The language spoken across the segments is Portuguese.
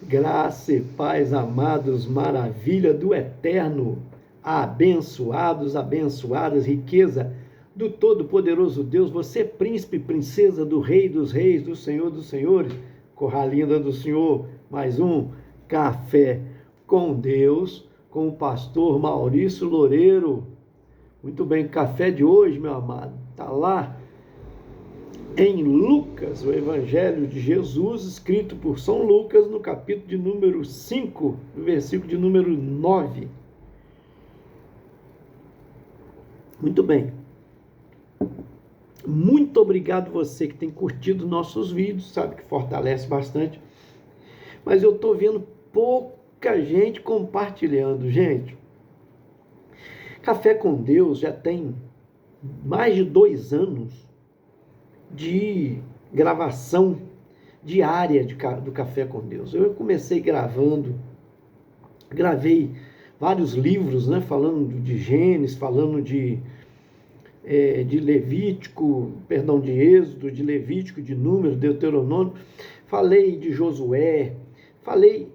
Graça e paz, amados, maravilha do eterno, abençoados, abençoadas, riqueza do Todo-Poderoso Deus, você príncipe, princesa do Rei dos Reis, do Senhor dos Senhores, corralinda do Senhor, mais um Café com Deus, com o pastor Maurício Loureiro. Muito bem, café de hoje, meu amado, está lá em Lucas, o Evangelho de Jesus, escrito por São Lucas, no capítulo de número 5, no versículo de número 9. Muito bem. Muito obrigado você que tem curtido nossos vídeos, sabe que fortalece bastante. Mas eu estou vendo pouca gente compartilhando, gente. Café com Deus já tem mais de 2 anos de gravação diária do Café com Deus. Eu comecei gravei vários livros, né, falando de Gênesis, falando de Levítico, perdão, de Êxodo, de Levítico, de Números, Deuteronômio, falei de Josué, falei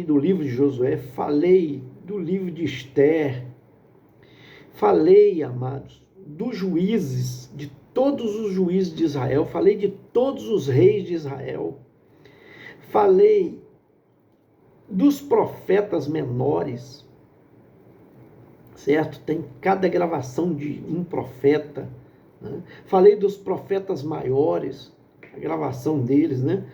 do livro de Josué, falei do livro de Esther, falei, amados, dos juízes, de todos os juízes de Israel, falei de todos os reis de Israel, falei dos profetas menores, certo? Tem cada gravação de um profeta, né? Falei dos profetas maiores, a gravação deles, né?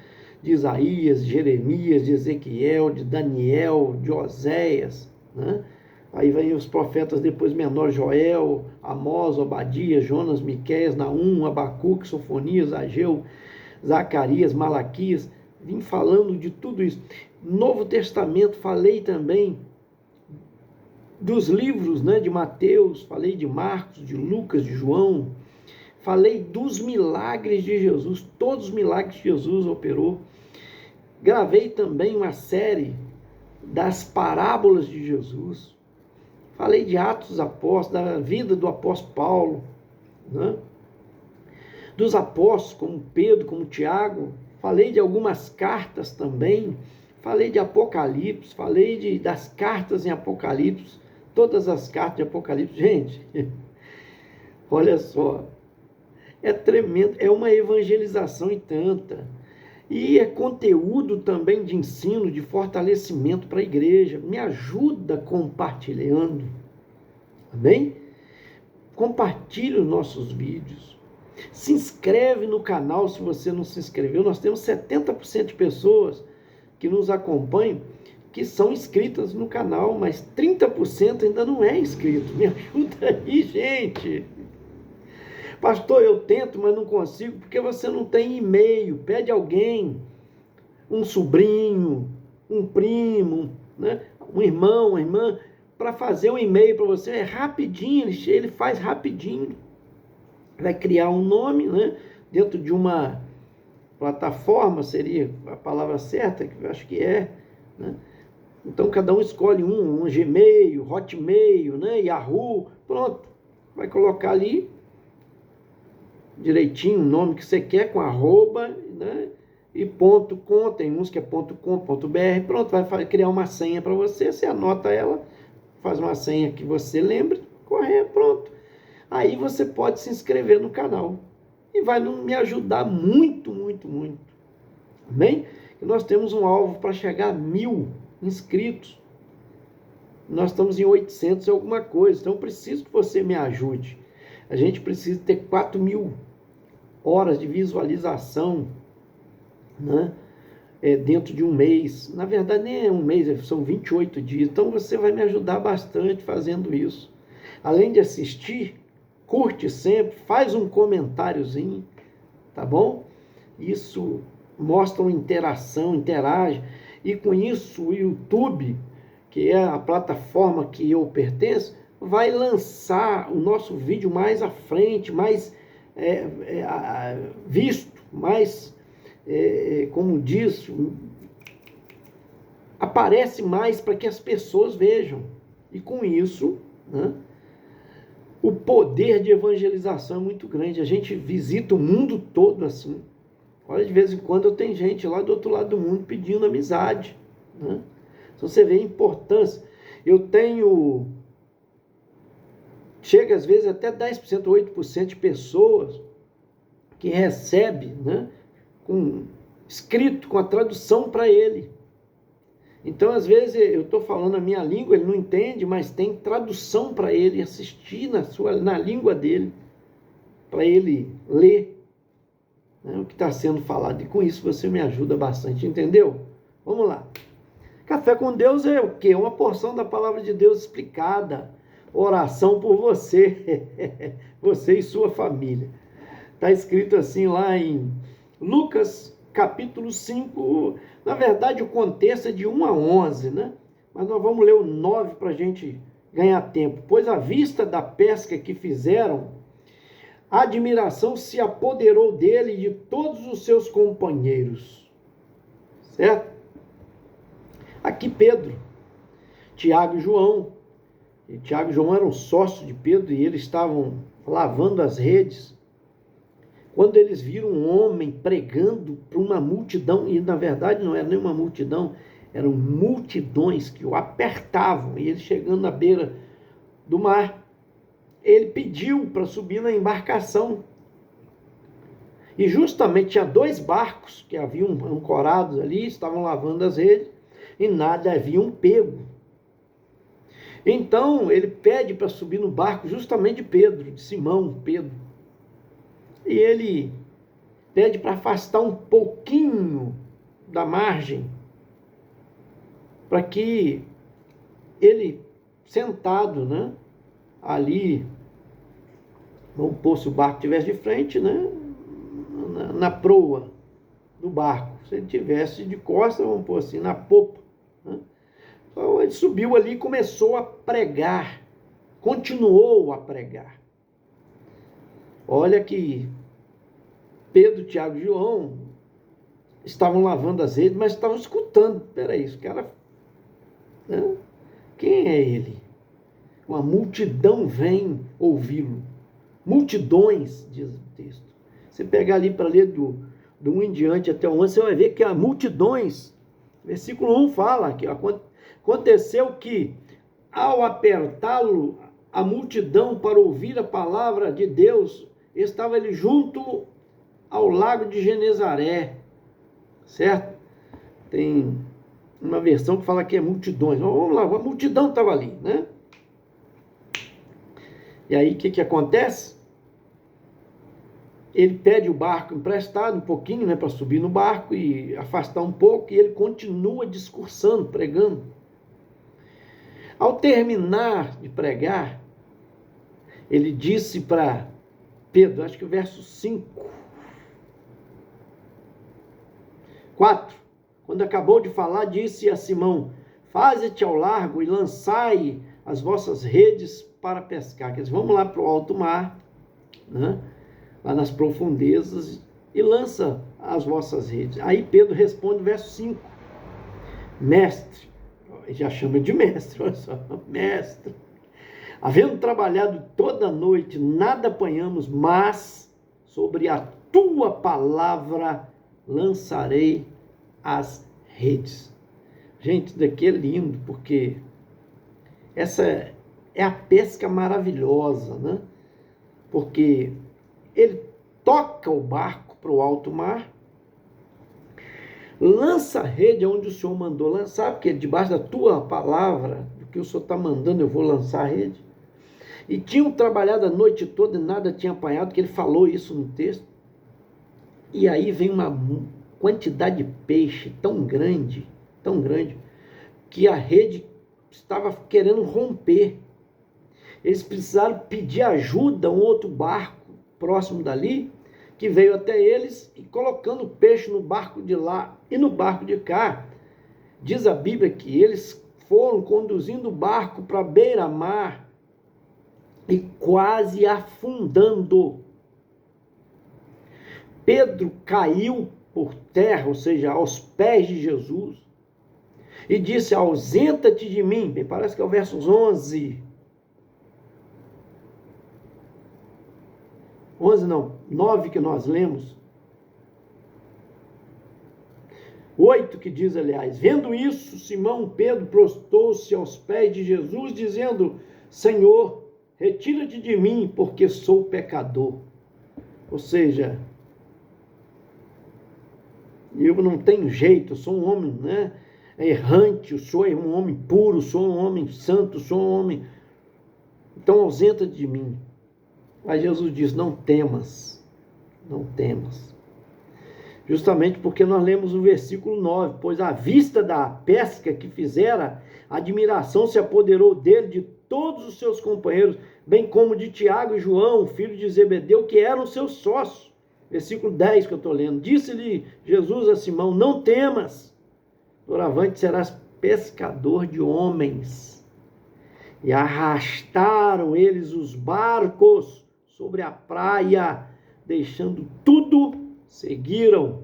De Isaías, de Jeremias, de Ezequiel, de Daniel, de Oséias, né? Aí vem os profetas depois menores, Joel, Amós, Obadias, Jonas, Miqueias, Naum, Abacuque, Sofonias, Ageu, Zacarias, Malaquias. Vim falando de tudo isso. Novo Testamento, falei também dos livros, né, de Mateus, falei de Marcos, de Lucas, de João, falei dos milagres de Jesus, todos os milagres que Jesus operou. Gravei também uma série das parábolas de Jesus. Falei de Atos dos Apóstolos, da vida do apóstolo Paulo, né? Dos apóstolos como Pedro, como Tiago. Falei de algumas cartas também. Falei de Apocalipse, falei das cartas em Apocalipse, todas as cartas de Apocalipse. Gente, olha só, é tremendo, é uma evangelização e tanta. E é conteúdo também de ensino, de fortalecimento para a igreja. Me ajuda compartilhando. Amém? Compartilhe os nossos vídeos. Se inscreve no canal se você não se inscreveu. Nós temos 70% de pessoas que nos acompanham que são inscritas no canal, mas 30% ainda não é inscrito. Me ajuda aí, gente. Pastor, eu tento, mas não consigo, porque você não tem e-mail. Pede alguém, um sobrinho, um primo, né? Um irmão, uma irmã, para fazer um e-mail para você. É rapidinho, ele faz rapidinho. Vai criar um nome, né? Dentro de uma plataforma, seria a palavra certa, que eu acho que é, né? Então, cada um escolhe um Gmail, Hotmail, né? Yahoo, pronto. Vai colocar ali direitinho o nome que você quer, com arroba, né? E ponto .com, tem uns que é ponto .com, ponto .br, pronto, vai criar uma senha para você, você anota ela, faz uma senha que você lembre, correr, pronto. Aí você pode se inscrever no canal. E vai me ajudar muito, muito, muito. Amém? E nós temos um alvo para chegar a 1000 inscritos. Nós estamos em 800 e alguma coisa. Então eu preciso que você me ajude. A gente precisa ter 4.000 horas de visualização, né? Dentro de um mês. Na verdade, nem é um mês, são 28 dias. Então você vai me ajudar bastante fazendo isso. Além de assistir, curte sempre, faz um comentáriozinho, tá bom? Isso mostra uma interação, interage. E com isso o YouTube, que é a plataforma que eu pertenço, vai lançar o nosso vídeo mais à frente, mais visto, mais, como diz, aparece mais para que as pessoas vejam. E com isso, né, o poder de evangelização é muito grande. A gente visita o mundo todo assim, Olha, de vez em quando tem gente lá do outro lado do mundo pedindo amizade, né? Então você vê a importância. Chega às vezes até 10%, 8% de pessoas que recebe, né, escrito, com a tradução para ele. Então, às vezes, eu estou falando a minha língua, ele não entende, mas tem tradução para ele assistir na língua dele, para ele ler, né, o que está sendo falado. E com isso você me ajuda bastante, entendeu? Vamos lá. Café com Deus é o quê? Uma porção da palavra de Deus explicada. Oração por você, você e sua família. Está escrito assim lá em Lucas, capítulo 5. Na verdade, o contexto é de 1 a 11, né? Mas nós vamos ler o 9 para a gente ganhar tempo. Pois à vista da pesca que fizeram, a admiração se apoderou dele e de todos os seus companheiros. Certo? Aqui Pedro, Tiago e João. E Tiago e João eram sócios de Pedro e eles estavam lavando as redes. Quando eles viram um homem pregando para uma multidão, e na verdade não era nem uma multidão, eram multidões que o apertavam, e ele chegando à beira do mar, ele pediu para subir na embarcação. E justamente tinha 2 barcos que haviam ancorados ali, estavam lavando as redes, e nada haviam pego. Então ele pede para subir no barco justamente de Pedro, de Simão Pedro. E ele pede para afastar um pouquinho da margem, para que ele, sentado, né, ali, vamos pôr, se o barco estivesse de frente, né, na proa do barco. Se ele estivesse de costas, vamos pôr assim, na popa, né? Então ele subiu ali e começou a pregar, continuou a pregar. Olha que Pedro, Tiago e João estavam lavando as redes, mas estavam escutando. Peraí, esse cara, né? Quem é ele? Uma multidão vem ouvi-lo. Multidões, diz o texto. Você pegar ali para ler do 1 em diante até o 11, você vai ver que há multidões. Versículo 1 fala que aconteceu que, ao apertá-lo, a multidão para ouvir a palavra de Deus, estava ele junto ao lago de Genezaré, certo? Tem uma versão que fala que é multidões. Vamos lá, a multidão estava ali, né? E aí o que acontece? Ele pede o barco emprestado um pouquinho, né, para subir no barco e afastar um pouco, e ele continua discursando, pregando. Ao terminar de pregar, ele disse para Pedro, acho que o verso 4, quando acabou de falar, disse a Simão, faze-te ao largo e lançai as vossas redes para pescar. Quer dizer, vamos lá para o alto mar, né, lá nas profundezas, e lança as vossas redes. Aí Pedro responde, verso 5, mestre, já chama de mestre, olha só, mestre, havendo trabalhado toda a noite, nada apanhamos, mas sobre a tua palavra lançarei as redes. Gente, isso daqui é lindo, porque essa é a pesca maravilhosa, né? Porque ele toca o barco para o alto mar, lança a rede onde o Senhor mandou lançar, porque debaixo da tua palavra, do que o Senhor está mandando, eu vou lançar a rede. E tinham trabalhado a noite toda e nada tinha apanhado, que ele falou isso no texto. E aí vem uma quantidade de peixe tão grande, que a rede estava querendo romper. Eles precisaram pedir ajuda a um outro barco próximo dali, que veio até eles e colocando peixe no barco de lá e no barco de cá. Diz a Bíblia que eles foram conduzindo o barco para a beira-mar e quase afundando. Pedro caiu por terra, ou seja, aos pés de Jesus, e disse, ausenta-te de mim. Bem, parece que é o versos 11 não, 9 que nós lemos. 8 que diz, aliás, vendo isso, Simão Pedro prostrou-se aos pés de Jesus, dizendo, Senhor, retira-te de mim, porque sou pecador. Ou seja, eu não tenho jeito, eu sou um homem, né, errante, eu sou um homem puro, sou um homem santo, sou um homem... Então ausenta de mim. Mas Jesus diz, não temas, não temas. Justamente porque nós lemos o versículo 9, pois à vista da pesca que fizera, a admiração se apoderou dele de todos os seus companheiros, bem como de Tiago e João, filho de Zebedeu, que eram seus sócios. Versículo 10 que eu estou lendo. Disse-lhe Jesus a Simão, não temas, doravante serás pescador de homens. E arrastaram eles os barcos sobre a praia, deixando tudo, seguiram.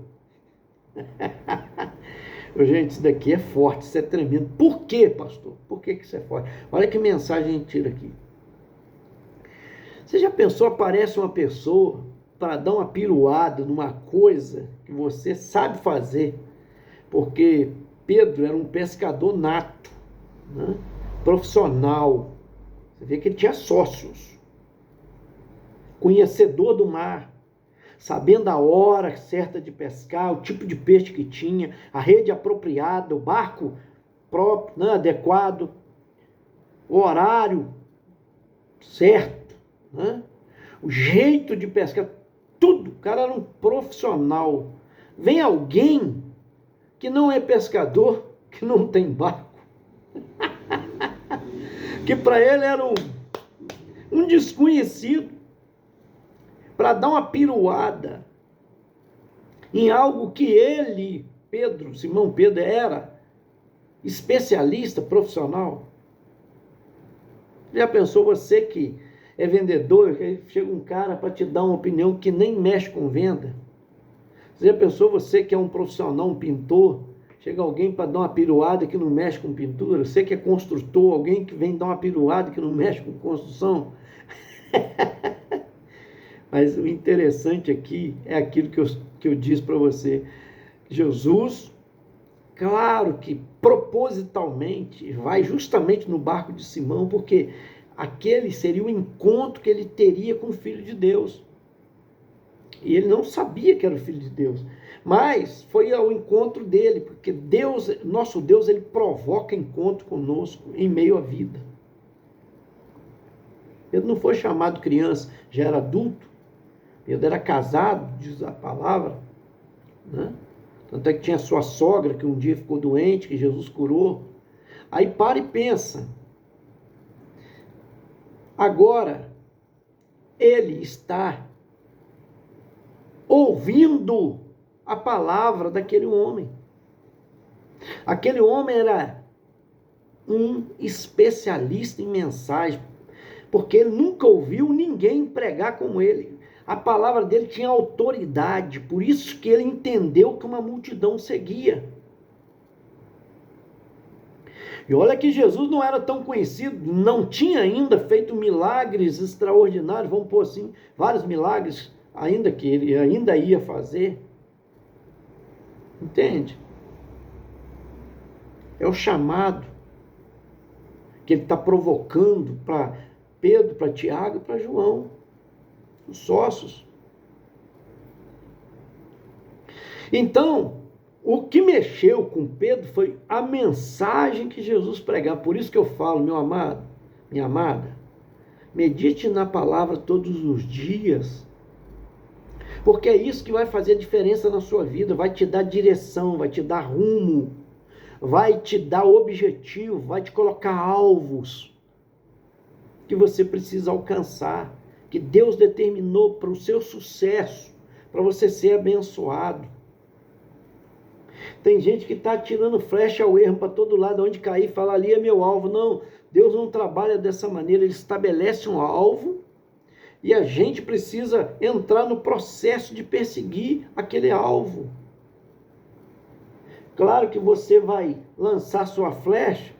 Gente, isso daqui é forte, isso é tremendo. Por quê, pastor? Por que isso é forte? Olha que mensagem a gente tira aqui. Você já pensou, aparece uma pessoa para dar uma piruada numa coisa que você sabe fazer? Porque Pedro era um pescador nato, né? Profissional. Você vê que ele tinha sócios. Conhecedor do mar. Sabendo a hora certa de pescar, o tipo de peixe que tinha, a rede apropriada, o barco próprio, né, adequado, o horário certo, né, o jeito de pescar, tudo. O cara era um profissional. Vem alguém que não é pescador, que não tem barco, que para ele era um desconhecido, para dar uma piruada em algo que ele, Pedro, Simão Pedro, era especialista, profissional. Já pensou você que é vendedor, que chega um cara para te dar uma opinião que nem mexe com venda? Você já pensou você que é um profissional, um pintor, chega alguém para dar uma piruada que não mexe com pintura? Você que é construtor, alguém que vem dar uma piruada que não mexe com construção? Mas o interessante aqui é aquilo que eu disse para você. Jesus, claro que propositalmente, vai justamente no barco de Simão, porque aquele seria o encontro que ele teria com o Filho de Deus. E ele não sabia que era o Filho de Deus. Mas foi ao encontro dele, porque Deus, nosso Deus, ele provoca encontro conosco em meio à vida. Ele não foi chamado criança, já era adulto. Pedro era casado, diz a palavra, né? Tanto é que tinha sua sogra, que um dia ficou doente, que Jesus curou. Aí para e pensa. Agora, ele está ouvindo a palavra daquele homem. Aquele homem era um especialista em mensagem, porque ele nunca ouviu ninguém pregar como ele. A palavra dele tinha autoridade, por isso que ele entendeu que uma multidão seguia. E olha que Jesus não era tão conhecido, não tinha ainda feito milagres extraordinários, vamos pôr assim, vários milagres ainda que ele ainda ia fazer. Entende? É o chamado que ele está provocando para Pedro, para Tiago e para João, os sócios. Então, o que mexeu com Pedro foi a mensagem que Jesus pregava. Por isso que eu falo, meu amado, minha amada, medite na palavra todos os dias, porque é isso que vai fazer diferença na sua vida, vai te dar direção, vai te dar rumo, vai te dar objetivo, vai te colocar alvos que você precisa alcançar, que Deus determinou para o seu sucesso, para você ser abençoado. Tem gente que está tirando flecha ao erro para todo lado, onde cair, fala ali é meu alvo. Não, Deus não trabalha dessa maneira, Ele estabelece um alvo e a gente precisa entrar no processo de perseguir aquele alvo. Claro que você vai lançar sua flecha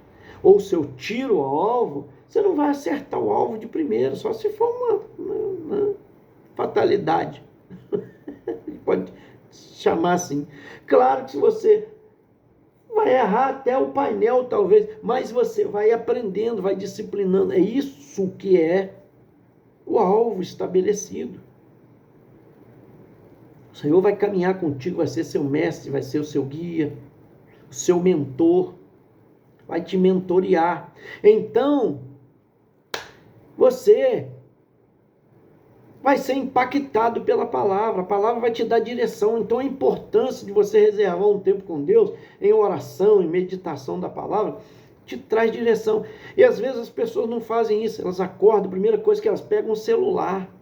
ou seu tiro ao alvo, você não vai acertar o alvo de primeiro, só se for uma fatalidade. Pode chamar assim. Claro que se você Vai errar até o painel, talvez, mas você vai aprendendo, vai disciplinando. É isso que é o alvo estabelecido. O Senhor vai caminhar contigo, vai ser seu mestre, vai ser o seu guia, o seu mentor, vai te mentorear. Então, você vai ser impactado pela palavra, a palavra vai te dar direção. Então, a importância de você reservar um tempo com Deus, em oração, em meditação da palavra, te traz direção. E às vezes as pessoas não fazem isso, elas acordam, a primeira coisa que elas pegam é o celular.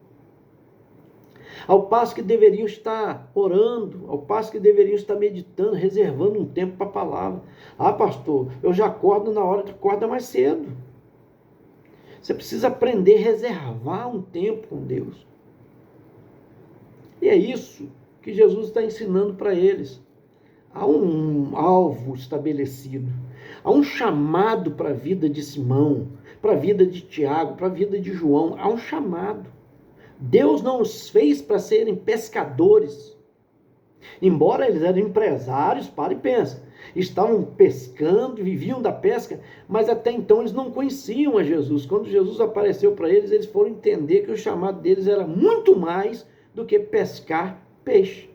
Ao passo que deveriam estar orando, ao passo que deveriam estar meditando, reservando um tempo para a palavra. Ah, pastor, eu já acordo na hora que acorda mais cedo. Você precisa aprender a reservar um tempo com Deus. E é isso que Jesus está ensinando para eles. Há um alvo estabelecido. Há um chamado para a vida de Simão, para a vida de Tiago, para a vida de João. Há um chamado. Deus não os fez para serem pescadores. Embora eles eram empresários, para e pensa. Estavam pescando, viviam da pesca, mas até então eles não conheciam a Jesus. Quando Jesus apareceu para eles, eles foram entender que o chamado deles era muito mais do que pescar peixe.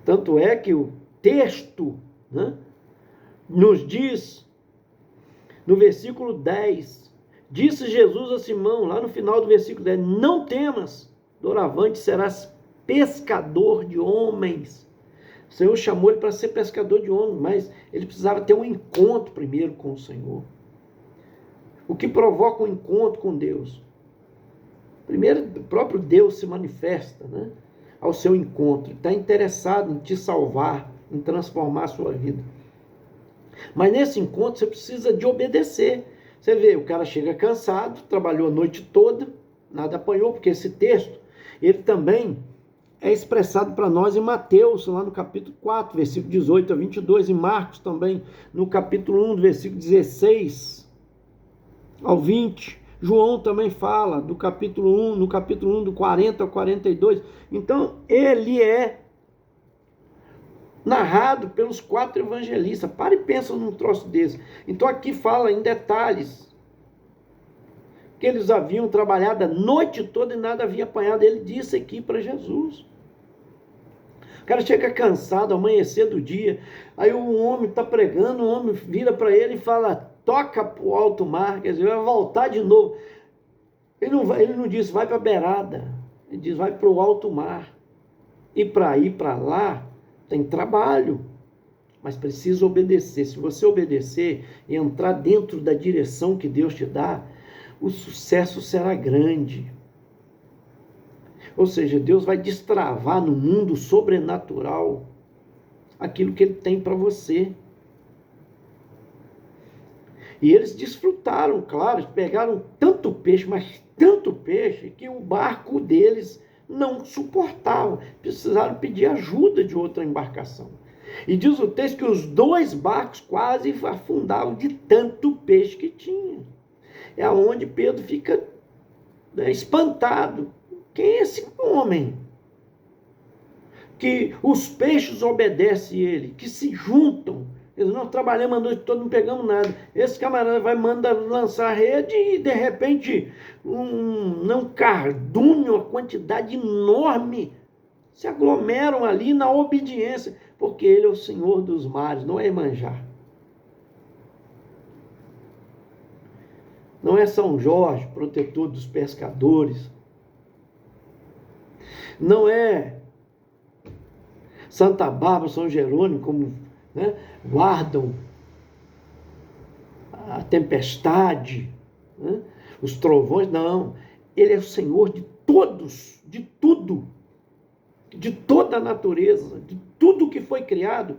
Tanto é que o texto, né, nos diz, no versículo 10, disse Jesus a Simão, lá no final do versículo 10, não temas, doravante serás pescador de homens. O Senhor chamou ele para ser pescador de homens, mas ele precisava ter um encontro primeiro com o Senhor. O que provoca um encontro com Deus? Primeiro, o próprio Deus se manifesta, né, ao seu encontro. Está interessado em te salvar, em transformar a sua vida. Mas nesse encontro você precisa de obedecer. Você vê, o cara chega cansado, trabalhou a noite toda, nada apanhou, porque esse texto, ele também é expressado para nós em Mateus, lá no capítulo 4, versículo 18 a 22, em Marcos também, no capítulo 1, versículo 16 ao 20. João também fala do capítulo 1, no capítulo 1, do 40 ao 42. Então, ele é narrado pelos 4 evangelistas. Para e pensa num troço desse. Então, aqui fala em detalhes que eles haviam trabalhado a noite toda e nada havia apanhado. Ele disse aqui para Jesus. O cara chega cansado, amanhecer do dia, aí o homem está pregando, o homem vira para ele e fala, toca para o alto mar, quer dizer, vai voltar de novo. Ele não diz, vai para a beirada, ele diz, vai para o alto mar. E para ir para lá, tem trabalho, mas precisa obedecer. Se você obedecer e entrar dentro da direção que Deus te dá, o sucesso será grande. Ou seja, Deus vai destravar no mundo sobrenatural aquilo que Ele tem para você. E eles desfrutaram, claro, pegaram tanto peixe, mas tanto peixe, que o barco deles não suportava. Precisaram pedir ajuda de outra embarcação. E diz o texto que os 2 barcos quase afundavam de tanto peixe que tinha. É onde Pedro fica, né, espantado. Quem é esse homem? Que os peixes obedecem ele, que se juntam. Eles não trabalhamos a noite toda, não pegamos nada. Esse camarada vai mandar lançar a rede e de repente um cardume, uma quantidade enorme, se aglomeram ali na obediência, porque ele é o Senhor dos mares, não é Iemanjá. Não é São Jorge, protetor dos pescadores. Não é Santa Bárbara, São Jerônimo, como, né, guardam a tempestade, né, os trovões. Não, ele é o Senhor de todos, de tudo, de toda a natureza, de tudo que foi criado,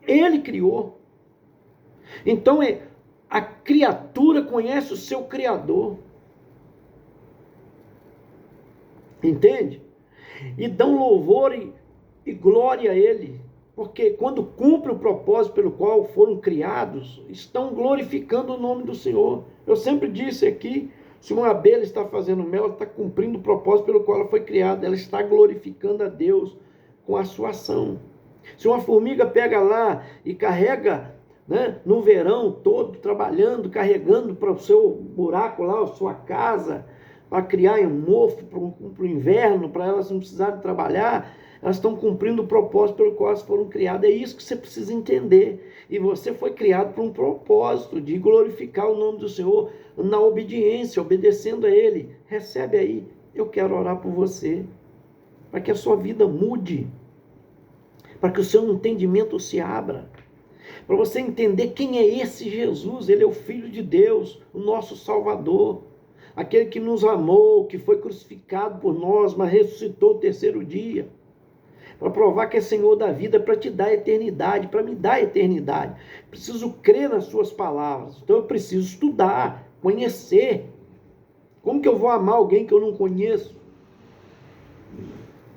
ele criou. Então, a criatura conhece o seu Criador. Entende? E dão louvor e glória a ele, porque quando cumpre o propósito pelo qual foram criados, estão glorificando o nome do Senhor. Eu sempre disse aqui, se uma abelha está fazendo mel, ela está cumprindo o propósito pelo qual ela foi criada, ela está glorificando a Deus com a sua ação. Se uma formiga pega lá e carrega, né, no verão todo, trabalhando, carregando para o seu buraco lá, a sua casa, para criar um mofo para o inverno, para elas não precisarem trabalhar, elas estão cumprindo o propósito pelo qual elas foram criadas. É isso que você precisa entender. E você foi criado para um propósito de glorificar o nome do Senhor na obediência, obedecendo a Ele. Recebe aí. Eu quero orar por você, para que a sua vida mude, para que o seu entendimento se abra, para você entender quem é esse Jesus. Ele é o Filho de Deus, o nosso Salvador, aquele que nos amou, que foi crucificado por nós, mas ressuscitou o terceiro dia, para provar que é Senhor da vida, para te dar eternidade, para me dar eternidade. Preciso crer nas suas palavras, então eu preciso estudar, conhecer. Como que eu vou amar alguém que eu não conheço?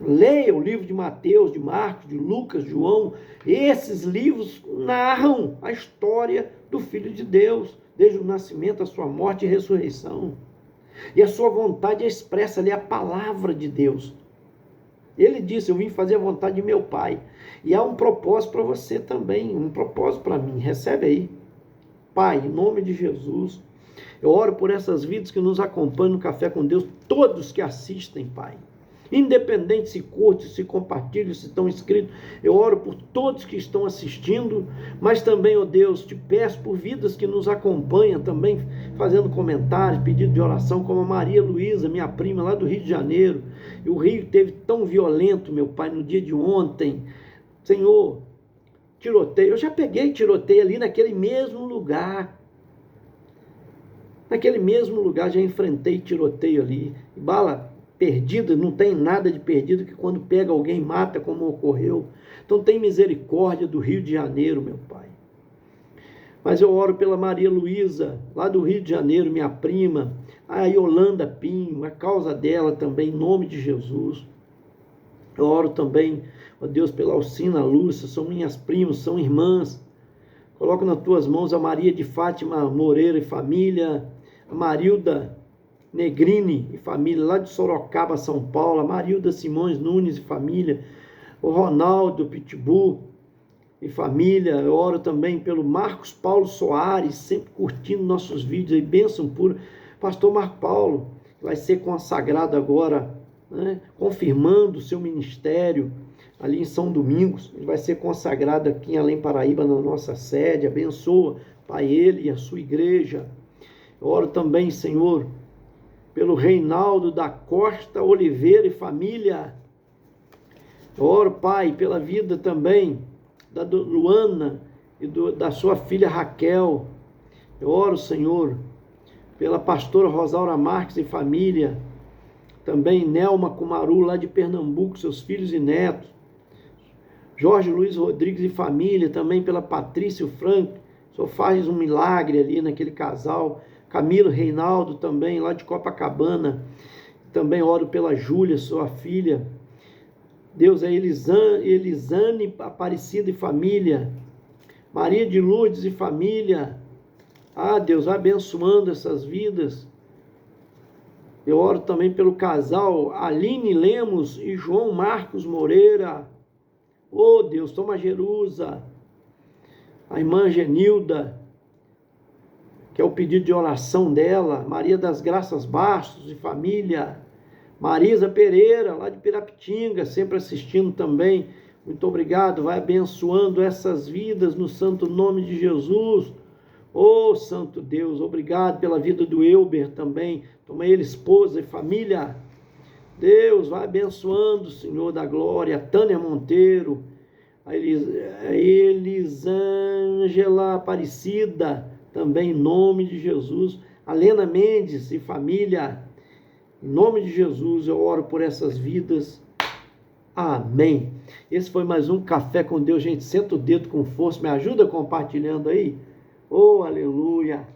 Leia o livro de Mateus, de Marcos, de Lucas, de João. Esses livros narram a história do Filho de Deus, desde o nascimento, a sua morte e ressurreição. E a sua vontade é expressa ali, a palavra de Deus. Ele disse: eu vim fazer a vontade de meu Pai. E há um propósito para você também, um propósito para mim. Recebe aí. Pai, em nome de Jesus, eu oro por essas vidas que nos acompanham no Café com Deus, todos que assistem, Pai. Independente se curte, se compartilham, se estão inscritos, eu oro por todos que estão assistindo, mas também, ó Deus, te peço por vidas que nos acompanham também, fazendo comentários, pedido de oração, como a Maria Luísa, minha prima lá do Rio de Janeiro. E o Rio teve tão violento, meu Pai, no dia de ontem. Senhor, tiroteio, eu já peguei tiroteio ali naquele mesmo lugar. Naquele mesmo lugar já enfrentei tiroteio ali, bala perdida, não tem nada de perdido, que quando pega alguém mata, como ocorreu. Então tem misericórdia do Rio de Janeiro, meu Pai. Mas eu oro pela Maria Luísa, lá do Rio de Janeiro, minha prima, a Yolanda Pinho, a causa dela também, em nome de Jesus. Eu oro também, ó Deus, pela Alcina Lúcia, são minhas primas, são irmãs. Coloco nas tuas mãos a Maria de Fátima Moreira e família, a Marilda Negrini e família, lá de Sorocaba, São Paulo, a Marilda Simões Nunes e família, o Ronaldo Pitbull e família. Eu oro também pelo Marcos Paulo Soares, sempre curtindo nossos vídeos aí, bênção pura. Pastor Marco Paulo, que vai ser consagrado agora, né, confirmando o seu ministério ali em São Domingos. Ele vai ser consagrado aqui em Além Paraíba, na nossa sede. Abençoa, Pai, ele e a sua igreja. Eu oro também, Senhor, pelo Reinaldo da Costa Oliveira e família. Eu oro, Pai, pela vida também da Luana e da sua filha Raquel. Eu oro, Senhor, pela pastora Rosaura Marques e família. Também Nelma Kumaru, lá de Pernambuco, seus filhos e netos. Jorge Luiz Rodrigues e família. Também pela Patrícia Frank. Só faz um milagre ali naquele casal. Camilo Reinaldo também, lá de Copacabana. Também oro pela Júlia, sua filha. Deus, é Elisane Aparecida e família. Maria de Lourdes e família. Ah, Deus, abençoando essas vidas. Eu oro também pelo casal Aline Lemos e João Marcos Moreira. Oh, Deus, toma Jerusa. A irmã Genilda, que é o pedido de oração dela. Maria das Graças Bastos e família. Marisa Pereira, lá de Pirapitinga, sempre assistindo também. Muito obrigado, vai abençoando essas vidas no santo nome de Jesus. Oh, santo Deus, obrigado pela vida do Elber também. Toma ele, esposa e família. Deus, vai abençoando, Senhor da glória. A Tânia Monteiro, a Elisângela Aparecida, também em nome de Jesus. A Lena Mendes e família, em nome de Jesus, eu oro por essas vidas. Amém. Esse foi mais um Café com Deus, gente. Senta o dedo com força, me ajuda compartilhando aí. Oh, aleluia.